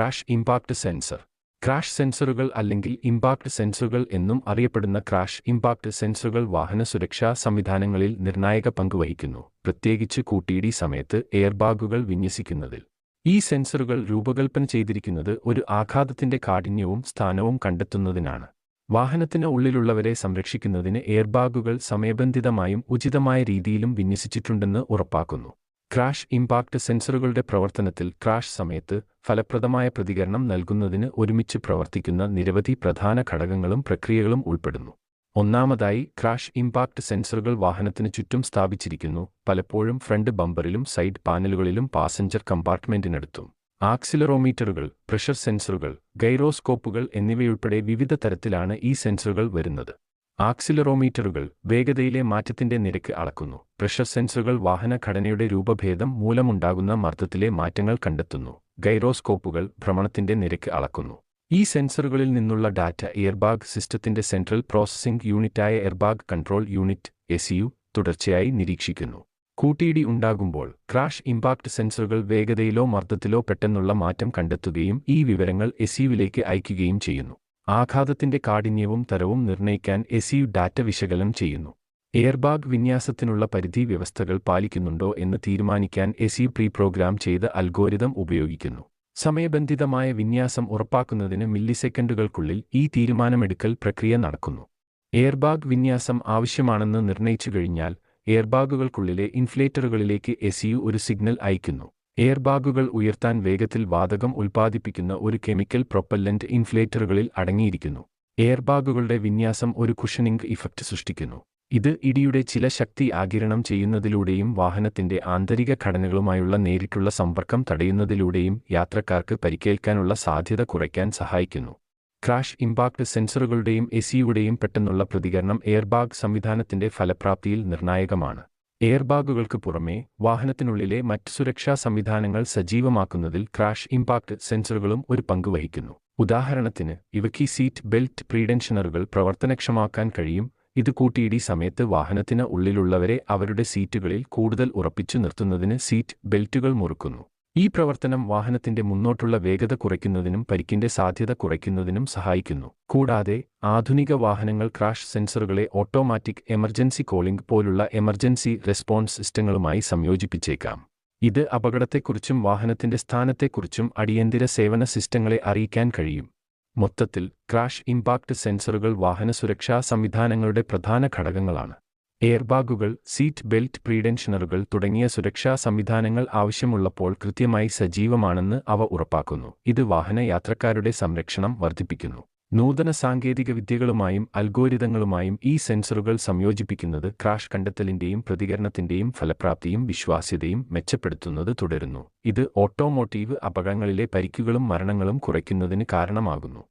Crash impact sensor. Crash സെൻസറുകൾ അല്ലെങ്കിൽ impact സെൻസറുകൾ എന്നും അറിയപ്പെടുന്ന ക്രാഷ് ഇംപാക്ട് സെൻസറുകൾ വാഹന സുരക്ഷാ സംവിധാനങ്ങളിൽ നിർണായക പങ്ക് വഹിക്കുന്നു, പ്രത്യേകിച്ച് കൂട്ടിയിടി സമയത്ത് എയർബാഗുകൾ വിന്യസിക്കുന്നതിൽ. ഈ സെൻസറുകൾ രൂപകൽപ്പന ചെയ്തിരിക്കുന്നത് ഒരു ആഘാതത്തിന്റെ കാഠിന്യവും സ്ഥാനവും കണ്ടെത്തുന്നതിനാണ്. വാഹനത്തിന് ഉള്ളിലുള്ളവരെ സംരക്ഷിക്കുന്നതിന് എയർബാഗുകൾ സമയബന്ധിതമായും ഉചിതമായ രീതിയിലും വിന്യസിച്ചിട്ടുണ്ടെന്ന് ഉറപ്പാക്കുന്നു. ക്രാഷ് ഇംപാക്ട് സെൻസറുകളുടെ പ്രവർത്തനത്തിൽ ക്രാഷ് സമയത്ത് ഫലപ്രദമായ പ്രതികരണം നൽകുന്നതിന് ഒരുമിച്ച് പ്രവർത്തിക്കുന്ന നിരവധി പ്രധാന ഘടകങ്ങളും പ്രക്രിയകളും ഉൾപ്പെടുന്നു. ഒന്നാമതായി, ക്രാഷ് ഇംപാക്ട് സെൻസറുകൾ വാഹനത്തിന് ചുറ്റും സ്ഥാപിച്ചിരിക്കുന്നു, പലപ്പോഴും ഫ്രണ്ട് ബമ്പറിലും സൈഡ് പാനലുകളിലും പാസഞ്ചർ കമ്പാർട്ട്മെന്റിനടുത്തും. ആക്സിലറോമീറ്ററുകൾ, പ്രഷർ സെൻസറുകൾ, ഗൈറോസ്കോപ്പുകൾ എന്നിവയുൾപ്പെടെ വിവിധ തരത്തിലാണ് ഈ സെൻസറുകൾ വരുന്നത്. ആക്സിലറോമീറ്ററുകൾ വേഗതയിലെ മാറ്റത്തിന്റെ നിരക്ക് അളക്കുന്നു. പ്രഷർ സെൻസറുകൾ വാഹന ഘടനയുടെ രൂപഭേദം മൂലമുണ്ടാകുന്ന മർദ്ദത്തിലെ മാറ്റങ്ങൾ കണ്ടെത്തുന്നു. ഗൈറോസ്കോപ്പുകൾ ഭ്രമണത്തിന്റെ നിരക്ക് അളക്കുന്നു. ഈ സെൻസറുകളിൽ നിന്നുള്ള ഡാറ്റ എയർബാഗ് സിസ്റ്റത്തിന്റെ സെൻട്രൽ പ്രോസസ്സിംഗ് യൂണിറ്റായ എയർബാഗ് കൺട്രോൾ യൂണിറ്റ് (ECU) തുടർച്ചയായി നിരീക്ഷിക്കുന്നു. കൂട്ടിയിടി ഉണ്ടാകുമ്പോൾ ക്രാഷ് ഇംപാക്ട് സെൻസറുകൾ വേഗതയിലോ മർദ്ദത്തിലോ പെട്ടെന്നുള്ള മാറ്റം കണ്ടെത്തുകയും ഈ വിവരങ്ങൾ ECUവിലേക്ക് അയയ്ക്കുകയും ചെയ്യുന്നു. ആഘാതത്തിന്റെ കാഠിന്യവും തരവും നിർണ്ണയിക്കാൻ ECU ഡാറ്റ വിശകലനം ചെയ്യുന്നു. എയർബാഗ് വിന്യാസത്തിനുള്ള പരിധി വ്യവസ്ഥകൾ പാലിക്കുന്നുണ്ടോ എന്ന് തീരുമാനിക്കാൻ ECU പ്രീപ്രോഗ്രാം ചെയ്ത അൽഗോരിതം ഉപയോഗിക്കുന്നു. സമയബന്ധിതമായ വിന്യാസം ഉറപ്പാക്കുന്നതിന് മില്ലിസെക്കൻഡുകൾക്കുള്ളിൽ ഈ തീരുമാനമെടുക്കൽ പ്രക്രിയ നടക്കുന്നു. എയർബാഗ് വിന്യാസം ആവശ്യമാണെന്ന് നിർണ്ണയിച്ചു കഴിഞ്ഞാൽ എയർബാഗുകൾക്കുള്ളിലെ ഇൻഫ്ലേറ്ററുകളിലേക്ക് ECU ഒരു സിഗ്നൽ അയയ്ക്കുന്നു. എയർബാഗുകൾ ഉയർത്താൻ വേഗത്തിൽ വാതകം ഉൽപ്പാദിപ്പിക്കുന്ന ഒരു കെമിക്കൽ പ്രൊപ്പല്ലന്റ് ഇൻഫ്ലേറ്ററുകളിൽ അടങ്ങിയിരിക്കുന്നു. എയർബാഗുകളുടെ വിന്യാസം ഒരു കുഷനിംഗ് ഇഫക്റ്റ് സൃഷ്ടിക്കുന്നു. ഇത് ഇടിയുടെ ചില ശക്തി ആഗിരണം ചെയ്യുന്നതിലൂടെയും വാഹനത്തിന്റെ ആന്തരിക ഘടനകളുമായുള്ള നേരിട്ടുള്ള സമ്പർക്കം തടയുന്നതിലൂടെയും യാത്രക്കാർക്ക് പരിക്കേൽക്കാനുള്ള സാധ്യത കുറയ്ക്കാൻ സഹായിക്കുന്നു. ക്രാഷ് ഇംപാക്ട് സെൻസറുകളുടെയും ECUയുടെയും പെട്ടെന്നുള്ള പ്രതികരണം എയർബാഗ് സംവിധാനത്തിന്റെ ഫലപ്രാപ്തിയിൽ നിർണായകമാണ്. എയർബാഗുകൾക്ക് പുറമേ വാഹനത്തിനുള്ളിലെ മറ്റ് സുരക്ഷാ സംവിധാനങ്ങൾ സജീവമാക്കുന്നതിൽ ക്രാഷ് ഇംപാക്ട് സെൻസറുകളും ഒരു പങ്ക് വഹിക്കുന്നു. ഉദാഹരണത്തിന്, ഇവയ്ക്ക് സീറ്റ് ബെൽറ്റ് പ്രീടെൻഷനറുകൾ പ്രവർത്തനക്ഷമമാക്കാൻ കഴിയും. ഇത് കൂട്ടിയിടി സമയത്ത് വാഹനത്തിന് ഉള്ളിലുള്ളവരെ അവരുടെ സീറ്റുകളിൽ കൂടുതൽ ഉറപ്പിച്ചു നിർത്തുന്നതിന് സീറ്റ് ബെൽറ്റുകൾ മുറുക്കുന്നു. ഈ പ്രവർത്തനം വാഹനത്തിന്റെ മുന്നോട്ടുള്ള വേഗത കുറയ്ക്കുന്നതിനും പരിക്കിന്റെ സാധ്യത കുറയ്ക്കുന്നതിനും സഹായിക്കുന്നു. കൂടാതെ, ആധുനിക വാഹനങ്ങൾ ക്രാഷ് സെൻസറുകളെ ഓട്ടോമാറ്റിക് എമർജൻസി കോളിംഗ് പോലുള്ള എമർജൻസി റെസ്പോൺസ് സിസ്റ്റങ്ങളുമായി സംയോജിപ്പിച്ചേക്കാം. ഇത് അപകടത്തെക്കുറിച്ചും വാഹനത്തിന്റെ സ്ഥാനത്തെക്കുറിച്ചും അടിയന്തര സേവന സിസ്റ്റങ്ങളെ അറിയിക്കാൻ കഴിയും. മൊത്തത്തിൽ, ക്രാഷ് ഇംപാക്ട് സെൻസറുകൾ വാഹന സുരക്ഷാ സംവിധാനങ്ങളുടെ പ്രധാന ഘടകങ്ങളാണ്. എയർബാഗുകൾ, സീറ്റ് ബെൽറ്റ് പ്രീടെൻഷനറുകൾ തുടങ്ങിയ സുരക്ഷാ സംവിധാനങ്ങൾ ആവശ്യമുള്ളപ്പോൾ കൃത്യമായി സജീവമാണെന്ന് അവ ഉറപ്പാക്കുന്നു. ഇത് വാഹന യാത്രക്കാരുടെ സംരക്ഷണം വർദ്ധിപ്പിക്കുന്നു. നൂതന സാങ്കേതികവിദ്യകളുമായും അൽഗോരിതങ്ങളുമായും ഈ സെൻസറുകൾ സംയോജിപ്പിക്കുന്നത് ക്രാഷ് കണ്ടെത്തലിന്റെയും പ്രതികരണത്തിന്റെയും ഫലപ്രാപ്തിയും വിശ്വാസ്യതയും മെച്ചപ്പെടുത്തുന്നത് തുടരുന്നു. ഇത് ഓട്ടോമോട്ടീവ് അപകടങ്ങളിലെ പരിക്കുകളും മരണങ്ങളും കുറയ്ക്കുന്നതിന് കാരണമാകുന്നു.